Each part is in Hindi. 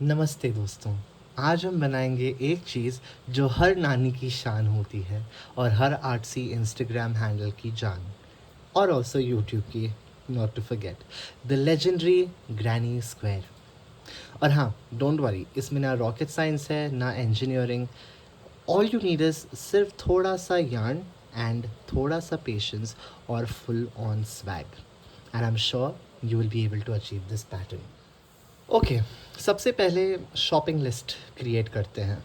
नमस्ते दोस्तों। आज हम बनाएंगे एक चीज़ जो हर नानी की शान होती है और हर आर्टसी इंस्टाग्राम हैंडल की जान, और ऑल्सो यूट्यूब की, not to forget, the legendary granny square. और हाँ, डोंट वरी, इसमें ना रॉकेट साइंस है ना engineering. All you need is सिर्फ थोड़ा सा यार्न एंड थोड़ा सा पेशेंस और full on swag, and I am sure you will be able to achieve this pattern. Okay, सबसे पहले शॉपिंग लिस्ट क्रिएट करते हैं।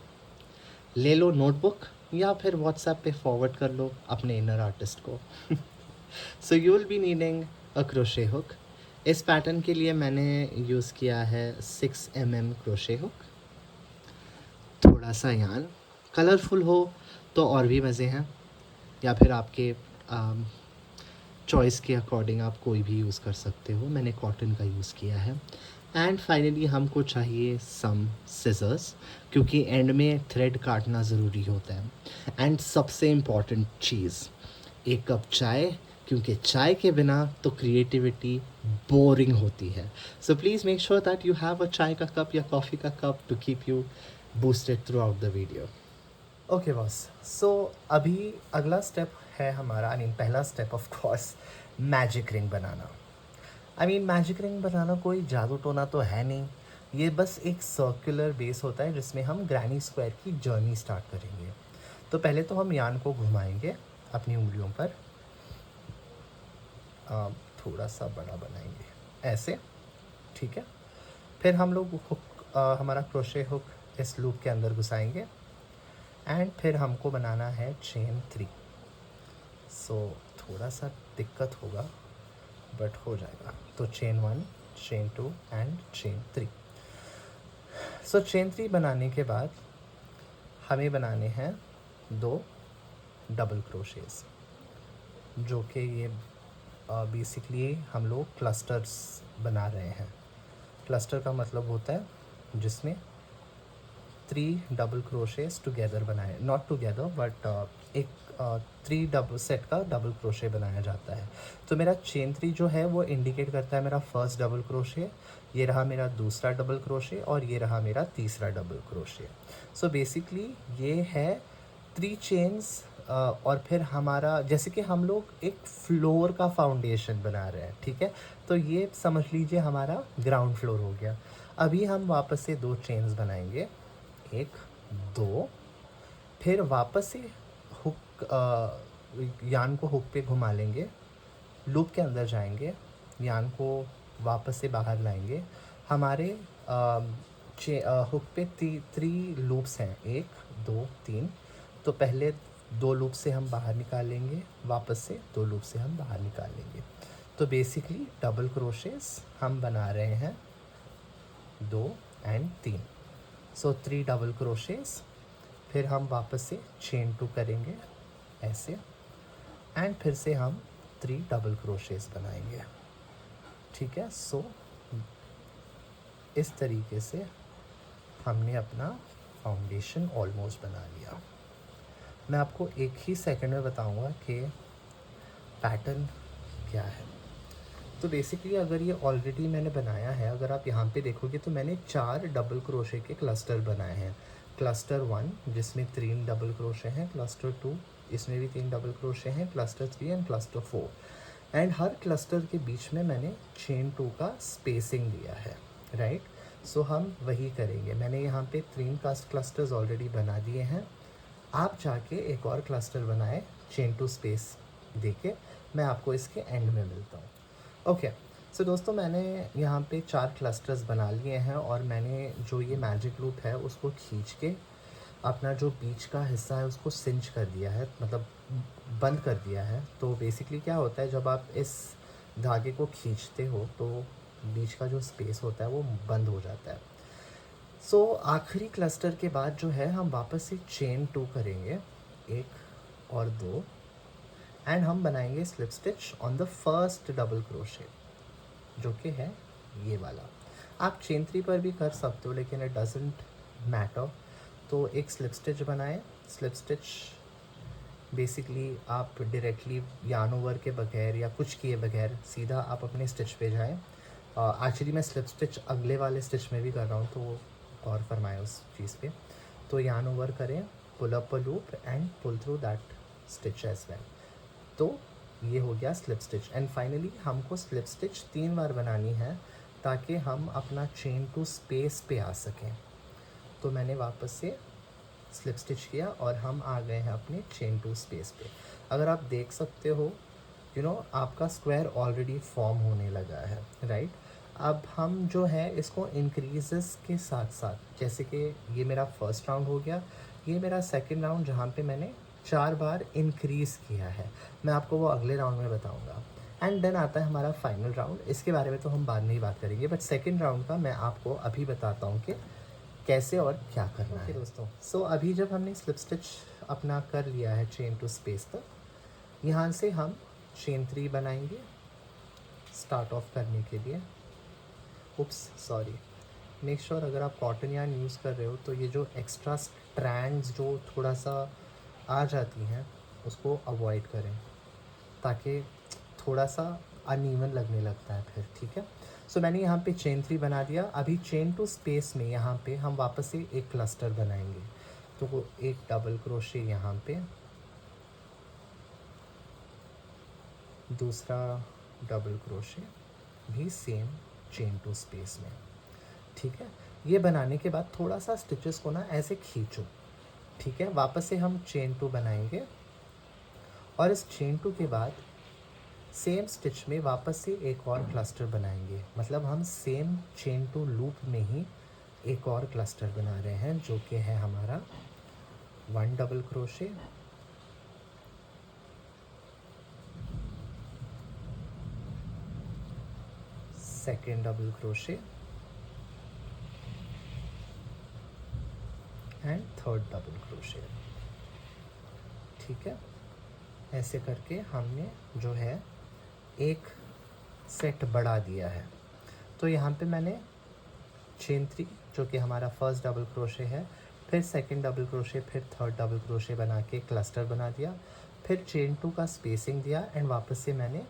ले लो नोटबुक या फिर व्हाट्सएप पे फॉरवर्ड कर लो अपने इनर आर्टिस्ट को। So you will be needing a crochet hook. इस पैटर्न के लिए मैंने यूज़ किया है 6 mm क्रोशे हुक। थोड़ा सा यान, कलरफुल हो तो और भी मज़े हैं, या फिर आपके चॉइस के अकॉर्डिंग आप कोई भी यूज़ कर सकते हो। मैंने कॉटन का यूज़ किया है। एंड फाइनली हमको चाहिए सम सिजर्स, क्योंकि एंड में थ्रेड काटना ज़रूरी होता है। एंड सबसे इम्पॉर्टेंट चीज़, एक कप चाय, क्योंकि चाय के बिना तो क्रिएटिविटी बोरिंग होती है। So please make sure that you have a chai का कप या कॉफ़ी का cup to keep you boosted throughout the video. Okay boss, so अभी अगला स्टेप है हमारा, पहला step of course, magic ring बनाना। मैजिक रिंग बनाना कोई जादू टोना तो है नहीं। ये बस एक सर्कुलर बेस होता है जिसमें हम ग्रैनी स्क्वायर की जर्नी स्टार्ट करेंगे। तो पहले तो हम यान को घुमाएंगे अपनी उंगलियों पर, थोड़ा सा बड़ा बनाएंगे ऐसे, ठीक है। फिर हम लोग हुक, हमारा क्रोशे हुक इस लूप के अंदर घुसाएंगे। एंड फिर हमको बनाना है चेन 3। सो थोड़ा सा दिक्कत होगा बट हो जाएगा। तो chain 1, chain 2 and chain 3। So chain 3 बनाने के बाद हमें बनाने हैं 2 डबल क्रोशेस, जो कि ये बेसिकली हम लोग क्लस्टर्स बना रहे हैं। क्लस्टर का मतलब होता है जिसमें 3 डबल क्रोशेस टुगेदर बनाए, नॉट टुगेदर बट एक 3 डबल सेट का डबल क्रोशे बनाया जाता है। तो मेरा चेन 3 जो है वो इंडिकेट करता है मेरा फर्स्ट डबल क्रोशे, ये रहा मेरा दूसरा डबल क्रोशे और ये रहा मेरा तीसरा डबल क्रोशे। सो बेसिकली ये है 3 चेन्स। और फिर हमारा, जैसे कि हम लोग एक फ्लोर का फाउंडेशन बना रहे हैं, ठीक है। तो ये समझ लीजिए हमारा ग्राउंड फ्लोर हो गया। अभी हम वापस से 2 चेन्स बनाएंगे, 1 2, फिर वापस से हुक, यान को हुक पे घुमा लेंगे, लूप के अंदर जाएंगे, यान को वापस से बाहर लाएंगे। हमारे हुक पे 3 लूप्स हैं, 1 2 3। तो पहले 2 लूप से हम बाहर निकालेंगे, वापस से 2 लूप से हम बाहर निकालेंगे। तो बेसिकली डबल क्रोशेस हम बना रहे हैं 2 एंड 3। सो 3 डबल क्रोशेस, फिर हम वापस से चेन 2 करेंगे ऐसे, एंड फिर से हम 3 डबल क्रोशेस बनाएंगे, ठीक है। सो इस तरीके से हमने अपना फाउंडेशन ऑलमोस्ट बना लिया। मैं आपको एक ही सेकंड में बताऊंगा कि पैटर्न क्या है। तो बेसिकली अगर ये ऑलरेडी मैंने बनाया है, अगर आप यहाँ पे देखोगे तो मैंने 4 डबल क्रोशे के क्लस्टर बनाए हैं। क्लस्टर 1 जिसमें 3 डबल क्रोशे हैं, क्लस्टर 2 इसमें भी 3 डबल क्रोशे हैं, cluster 3 and cluster 4। And her cluster के बीच में मैंने चेन 2 का स्पेसिंग दिया है, राइट। सो हम वही करेंगे। मैंने यहाँ पे 3 क्लस्टर्स ऑलरेडी बना दिए हैं। आप जाके एक और क्लस्टर बनाए चेन 2 स्पेस देके। मैं आपको इसके एंड में मिलता हूँ। ओके, सो दोस्तों, मैंने यहाँ पे 4 क्लस्टर्स बना लिए हैं और मैंने जो ये मैजिक लूप है उसको खींच के अपना जो बीच का हिस्सा है उसको सिंच कर दिया है, मतलब बंद कर दिया है। तो बेसिकली क्या होता है, जब आप इस धागे को खींचते हो तो बीच का जो स्पेस होता है वो बंद हो जाता है। सो आखिरी क्लस्टर के बाद जो है हम वापस से चेन 2 करेंगे, 1 और 2, एंड हम बनाएंगे slip stitch on the first double crochet, जो कि है ये वाला। आप चेन 3 पर भी कर सकते हो लेकिन इट डजेंट मैटर। तो एक स्लिप स्टिच बनाए। स्लिप स्टिच बेसिकली आप डायरेक्टली यान ओवर के बगैर या कुछ किए बगैर सीधा आप अपने स्टिच पे जाएं। एक्चुअली मैं स्लिप स्टिच अगले वाले स्टिच में भी कर रहा हूँ, तो गौर फरमाएं उस चीज़ पे। तो यार्न ओवर करें, pull up a loop and pull through that stitch as well. तो ये हो गया स्लिप स्टिच। एंड फाइनली हमको स्लिप स्टिच 3 बार बनानी है ताकि हम अपना चेन टू स्पेस पे आ सकें। तो मैंने वापस से स्लिप स्टिच किया और हम आ गए हैं अपने चेन टू स्पेस पे। अगर आप देख सकते हो आपका स्क्वायर ऑलरेडी फॉर्म होने लगा है, राइट। अब हम जो है इसको इंक्रीजेस के साथ साथ, जैसे कि ये मेरा फर्स्ट राउंड हो गया, ये मेरा सेकंड राउंड जहाँ पे मैंने 4 बार इंक्रीज़ किया है, मैं आपको वो अगले राउंड में बताऊंगा। एंड देन आता है हमारा फाइनल राउंड, इसके बारे में तो हम बाद में ही बात करेंगे, बट सेकंड राउंड का मैं आपको अभी बताता हूँ कि कैसे और क्या करना है दोस्तों। सो अभी जब हमने स्लिप स्टिच अपना कर लिया है चेन टू स्पेस तक, यहाँ से हम चेन 3 बनाएंगे स्टार्ट ऑफ करने के लिए। उप्स सॉरी, मेक श्योर अगर आप कॉटन यार्न यूज़ कर रहे हो तो ये जो एक्स्ट्रा स्ट्रैंड्स जो थोड़ा सा आ जाती हैं उसको अवॉइड करें, ताकि थोड़ा सा अनइवन लगने लगता है फिर, ठीक है। सो मैंने यहाँ पे चेन 3 बना दिया। अभी चेन टू स्पेस में यहाँ पे हम वापस से एक क्लस्टर बनाएंगे। तो वो एक डबल क्रोशे यहाँ पे, दूसरा डबल क्रोशे भी सेम चेन टू स्पेस में, ठीक है। ये बनाने के बाद थोड़ा सा स्टिचेस को ना ऐसे खींचो, ठीक है। वापस से हम चेन 2 बनाएंगे और इस चेन 2 के बाद सेम स्टिच में वापस से एक और क्लस्टर बनाएंगे। मतलब हम सेम चेन 2 लूप में ही एक और क्लस्टर बना रहे हैं, जो कि है हमारा 1 double crochet, second double crochet and third double crochet, ठीक है। ऐसे करके हमने जो है एक सेट बढ़ा दिया है। तो यहाँ पे मैंने चेन 3 जो कि हमारा फर्स्ट डबल क्रोशे है, फिर सेकंड डबल क्रोशे, फिर थर्ड डबल क्रोशे बना के क्लस्टर बना दिया, फिर चेन 2 का स्पेसिंग दिया एंड वापस से मैंने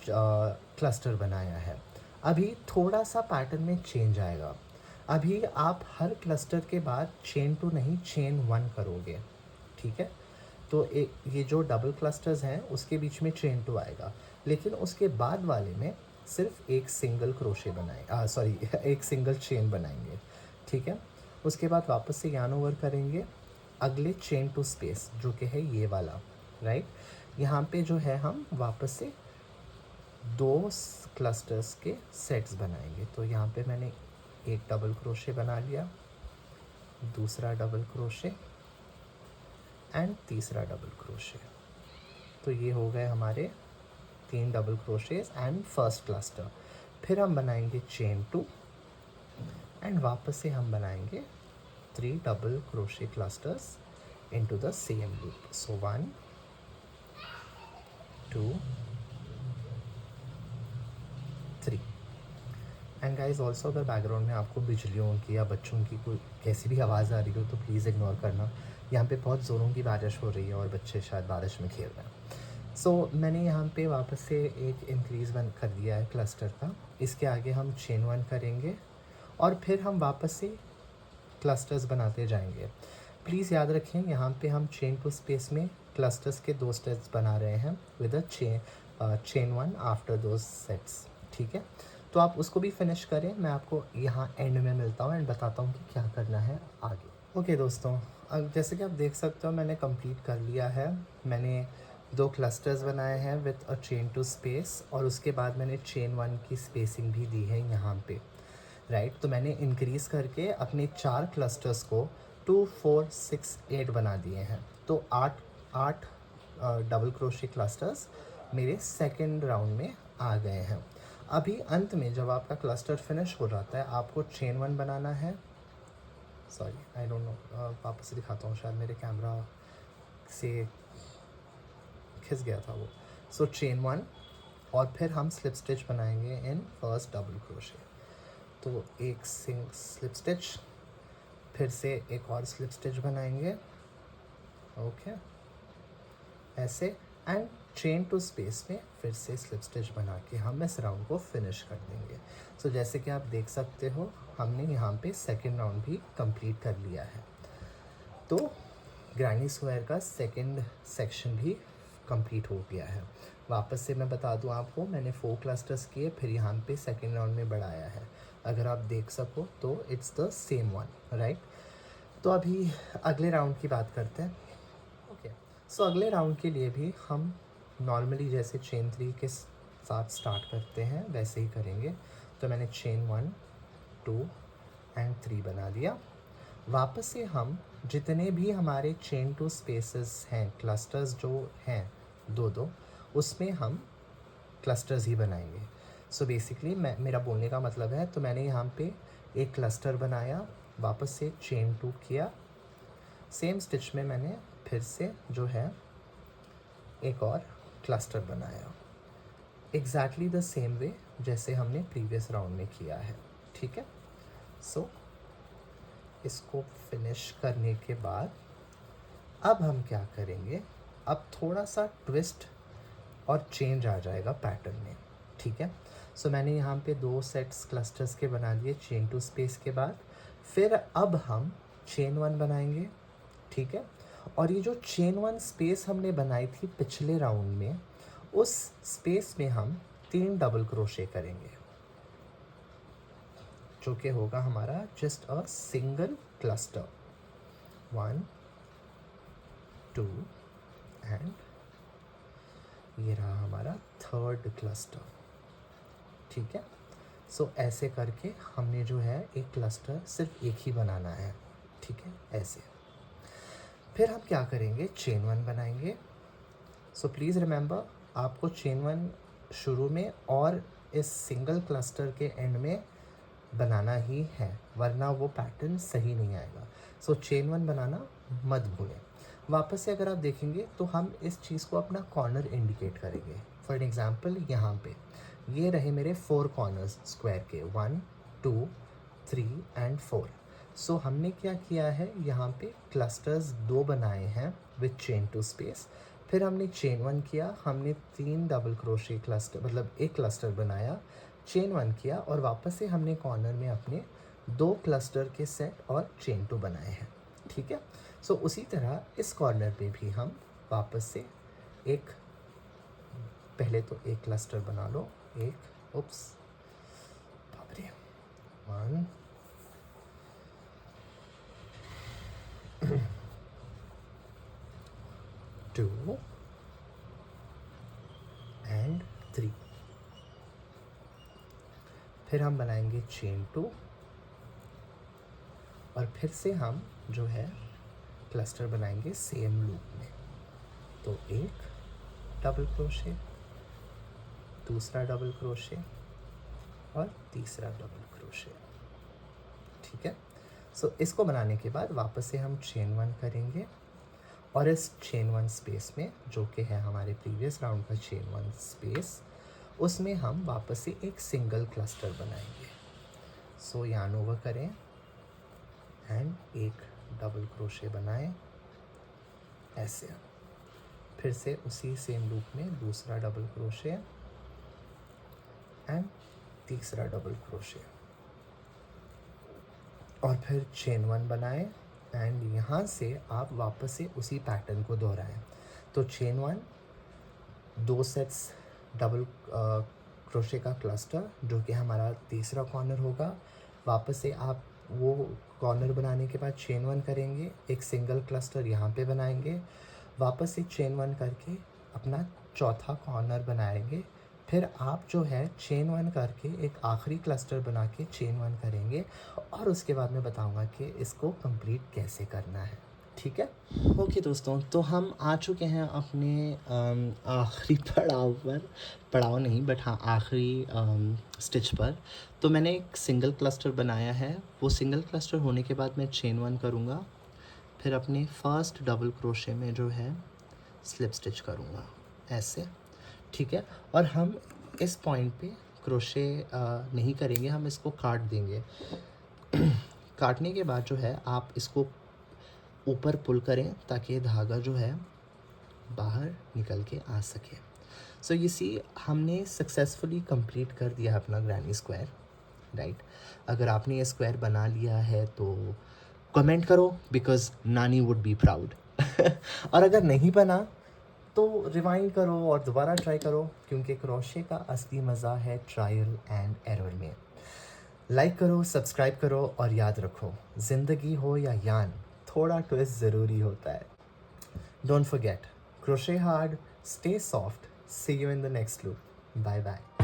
क्लस्टर बनाया है। अभी थोड़ा सा पैटर्न में चेंज आएगा। अभी आप हर क्लस्टर के बाद चेन 2 नहीं चेन 1 करोगे, ठीक है। तो ये जो डबल क्लस्टर्स हैं उसके बीच में चेन 2 आएगा, लेकिन उसके बाद वाले में सिर्फ एक सिंगल क्रोशे एक सिंगल चेन बनाएंगे, ठीक है। उसके बाद वापस से यार्न ओवर करेंगे अगले चेन टू स्पेस जो कि है ये वाला, राइट। यहाँ पे जो है हम वापस से 2 क्लस्टर्स के सेट्स बनाएंगे। तो यहाँ पे मैंने एक डबल क्रोशे बना लिया, दूसरा डबल क्रोशे एंड तीसरा डबल क्रोशे। तो ये हो गए हमारे 3 डबल क्रोशेज एंड फर्स्ट क्लस्टर। फिर हम बनाएंगे चेन 2 एंड वापस से हम बनाएंगे 3 double crochet clusters into the same loop. So 1 2 3। And guys also अगर बैकग्राउंड में आपको बिजलियों की या बच्चों की कोई कैसी भी आवाज़ आ रही हो तो प्लीज़ इग्नोर करना। यहाँ पे बहुत ज़ोरों की बारिश हो रही है और बच्चे शायद बारिश में खेल रहे हैं। सो मैंने यहाँ पे वापस से एक इंक्रीज़ बन कर दिया है क्लस्टर का। इसके आगे हम चेन 1 करेंगे और फिर हम वापस से क्लस्टर्स बनाते जाएंगे। प्लीज़ याद रखें यहाँ पे हम चेन 2 स्पेस में क्लस्टर्स के 2 स्टेप्स बना रहे हैं with a chain 1 after those sets, ठीक है। तो आप उसको भी फिनिश करें, मैं आपको यहाँ एंड में मिलता हूँ एंड बताता हूँ कि क्या करना है आगे। ओके दोस्तों, अब जैसे कि आप देख सकते हो मैंने कंप्लीट कर लिया है। मैंने 2 क्लस्टर्स बनाए हैं विथ अ चेन 2 स्पेस और उसके बाद मैंने चेन 1 की स्पेसिंग भी दी है यहाँ पे, राइट। तो मैंने इंक्रीज़ करके अपने 4 क्लस्टर्स को 2 4 6 8 बना दिए हैं। तो 8 डबल क्रोशे क्लस्टर्स मेरे सेकेंड राउंड में आ गए हैं। अभी अंत में जब आपका क्लस्टर फिनिश हो जाता है आपको चेन 1 बनाना है। सॉरी आई डोंट नो, वापस से दिखाता हूँ, शायद मेरे कैमरा से खिस गया था वो। सो चेन 1 और फिर हम स्लिप स्टिच बनाएंगे इन फर्स्ट डबल क्रोशे। तो एक स्लिप स्टिच, फिर से एक और स्लिप स्टिच बनाएंगे, ओके ऐसे, एंड चेन टू स्पेस में फिर से स्लिप स्टिच बना के हम इस राउंड को फिनिश कर देंगे। सो जैसे कि आप देख सकते हो हमने यहाँ पे सेकेंड राउंड भी कंप्लीट कर लिया है। तो ग्रैनी स्क्वायर का सेकेंड सेक्शन भी कंप्लीट हो गया है। वापस से मैं बता दूं आपको, मैंने 4 क्लस्टर्स किए, फिर यहाँ पे सेकेंड राउंड में बढ़ाया है। अगर आप देख सको तो it's the same one, right. तो अभी अगले राउंड की बात करते हैं। ओके, सो अगले राउंड के लिए भी हम नॉर्मली जैसे चेन 3 के साथ स्टार्ट करते हैं वैसे ही करेंगे। तो मैंने चेन 1, 2 एंड 3 बना दिया। वापस से हम जितने भी हमारे चेन टू स्पेसेस हैं, क्लस्टर्स जो हैं दो दो, उसमें हम क्लस्टर्स ही बनाएंगे। सो बेसिकली मेरा बोलने का मतलब है, तो मैंने यहाँ पे एक क्लस्टर बनाया, वापस से चेन 2 किया, सेम स्टिच में मैंने फिर से जो है एक और क्लस्टर बनाया, एग्जैक्टली द सेम वे जैसे हमने प्रीवियस राउंड में किया है। ठीक है। सो इसको फिनिश करने के बाद अब हम क्या करेंगे, अब थोड़ा सा ट्विस्ट और चेंज आ जाएगा पैटर्न में। ठीक है। सो मैंने यहाँ पे 2 सेट्स क्लस्टर्स के बना दिए चेन टू स्पेस के बाद। फिर अब हम चेन 1 बनाएंगे। ठीक है। और ये जो चेन 1 स्पेस हमने बनाई थी पिछले राउंड में, उस स्पेस में हम 3 डबल क्रोशे करेंगे, जो कि होगा हमारा just a single cluster. 1, 2 and ये रहा हमारा थर्ड क्लस्टर। ठीक है। सो ऐसे करके हमने जो है एक क्लस्टर सिर्फ एक ही बनाना है। ठीक है, ऐसे। फिर हम क्या करेंगे, चेन 1 बनाएंगे। सो प्लीज़ रिमेंबर, आपको चेन 1 शुरू में और इस सिंगल क्लस्टर के एंड में बनाना ही है, वरना वो पैटर्न सही नहीं आएगा। सो चेन 1 बनाना मत भूलें। वापस से अगर आप देखेंगे तो हम इस चीज़ को अपना कॉर्नर इंडिकेट करेंगे। फॉर एग्जांपल यहाँ पे ये रहे मेरे 4 कॉर्नर्स स्क्वायर के, 1, 2, 3 एंड 4। सो हमने क्या किया है, यहाँ पे क्लस्टर्स 2 बनाए हैं विथ चेन टू स्पेस। फिर हमने चेन 1 किया, हमने 3 डबल क्रोशे क्लस्टर, मतलब एक क्लस्टर बनाया, चेन 1 किया, और वापस से हमने कॉर्नर में अपने 2 क्लस्टर के सेट और चेन 2 बनाए हैं। ठीक है। सो उसी तरह इस कॉर्नर पे भी हम वापस से एक, पहले तो एक क्लस्टर बना लो, एक, उप्स, बाबरे, 1, 2 एंड 3। फिर हम बनाएंगे चेन 2 और फिर से हम जो है क्लस्टर बनाएंगे सेम लूप में। तो एक डबल क्रोशे, दूसरा डबल क्रोशे और तीसरा डबल क्रोशे। ठीक है। सो इसको बनाने के बाद वापस से हम चेन 1 करेंगे, और इस चेन 1 स्पेस में, जो कि है हमारे प्रीवियस राउंड का चेन 1 स्पेस, उसमें हम वापस से एक सिंगल क्लस्टर बनाएंगे। सो यार्न ओवर करें एंड एक डबल क्रोशे बनाएं, ऐसे। फिर से उसी सेम लूप में दूसरा डबल क्रोशे एंड तीसरा डबल क्रोशे, और फिर चेन 1 बनाएं, एंड यहाँ से आप वापस से उसी पैटर्न को दोहराएं। तो चेन 1, 2 सेट्स डबल क्रोशे का क्लस्टर, जो कि हमारा तीसरा कॉर्नर होगा। वापस से आप वो कॉर्नर बनाने के बाद चेन 1 करेंगे, एक सिंगल क्लस्टर यहाँ पे बनाएंगे, वापस से चेन 1 करके अपना चौथा कॉर्नर बनाएंगे। फिर आप जो है चेन 1 करके एक आखिरी क्लस्टर बना के चेन 1 करेंगे, और उसके बाद मैं बताऊंगा कि इसको कंप्लीट कैसे करना है। ठीक है। ओके दोस्तों, तो हम आ चुके हैं अपने आखिरी पड़ाव पर, पड़ाव नहीं बट हाँ आखिरी स्टिच पर। तो मैंने एक सिंगल क्लस्टर बनाया है, वो सिंगल क्लस्टर होने के बाद मैं चेन 1 करूँगा, फिर अपने फर्स्ट डबल क्रोशे में जो है स्लिप स्टिच करूँगा, ऐसे। ठीक है। और हम इस पॉइंट पे क्रोशे नहीं करेंगे, हम इसको काट देंगे। काटने के बाद जो है आप इसको ऊपर पुल करें ताकि ये धागा जो है बाहर निकल के आ सके। सो यू सी हमने सक्सेसफुली कंप्लीट कर दिया अपना ग्रैनी स्क्वायर, राइट। अगर आपने ये स्क्वायर बना लिया है तो कमेंट करो, बिकॉज नानी वुड बी प्राउड। और अगर नहीं बना तो रिवाइंड करो और दोबारा ट्राई करो, क्योंकि क्रोशे का असली मज़ा है ट्रायल एंड एरर में। लाइक करो, सब्सक्राइब करो और याद रखो, ज़िंदगी हो या यान, थोड़ा ट्विस्ट ज़रूरी होता है। Don't forget, crochet hard, stay soft. See you in the next loop. Bye bye.